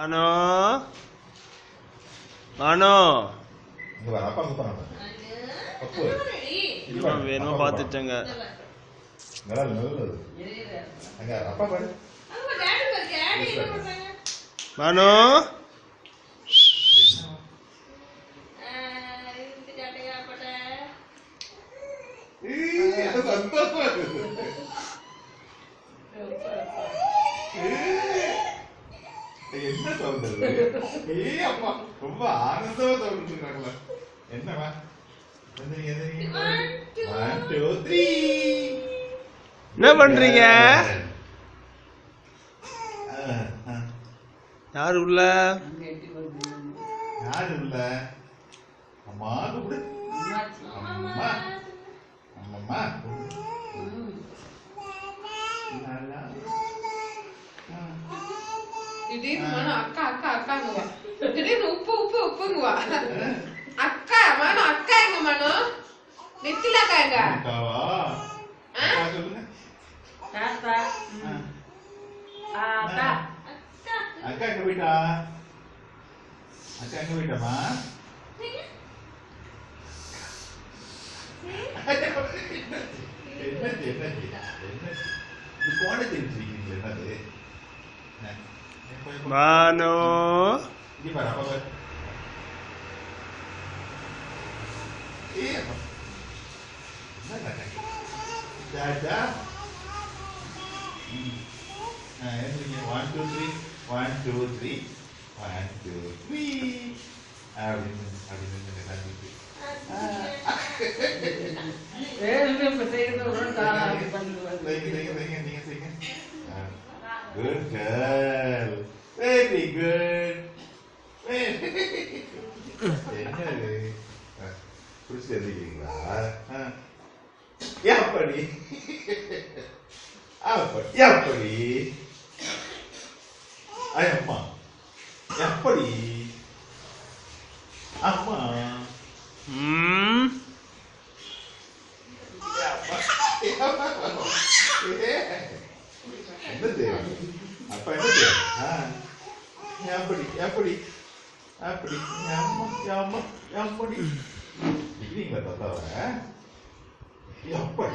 Mano, Mano. இங்க வா, அப்பா கூப்பிடுறாங்க. அப்பு. இவன் வேணுமா பார்த்துட்டாங்க. நல்லா நல்லது. அங்க அப்பா பாரு. Mano. சந்தோஷமா இருக்கு. என்ன சொல்றது? அப்பா ரொம்ப ஆனந்தமா சொல்லிருக்காங்களா? என்னவா? என்ன பண்றீங்க? யாரு உள்ள? யாரு உள்ள? அம்மா கூப்பிடு. அம்மா அம்மா திடீர்னு மனோ அக்கா அக்கா அக்காங்குவா. திடீர்னு உப்பு உப்பு உப்புங்குவா. அக்கா மனோ அக்கா எங்க மனோ? நெத்தில அக்கா எங்க? அக்காவா? அக்கா சொல்லுங்க. தாத்தா. அக்கா. அக்கா எங்க போயிட்டா? அக்கா எங்க போயிட்டாமா? என்னது என்னது என்ன இது போன தெரிஞ்சிருக்கீங்க என்னது? Mano. Ini pada apa kan? Iya apa? Mana kan? Dadah. Nah ini 1 2 3 1 2 3 1 2 3. Abis ini tadi. Good girl. Very good. என்னது? புடிச்சு எழுதிக்கிறீங்களா? எப்படி? எப்படி? அம்மா எப்படி? அம்மா என்னது? அப்பா என்னது? எப்படி எப்படி அப்படி அம்மா அம்மா எப்படி இல்லைங்களா தாத்தாவ? எப்படி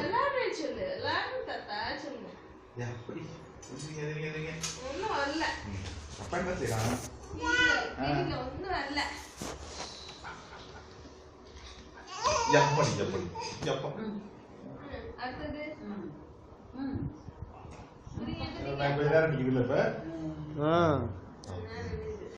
எப்படி அப்பா என்ன செய்யறான்? எப்படி எப்படி எப்பா நான் இப்ப எல்லாரும் அடிக்குதுல்ல இப்ப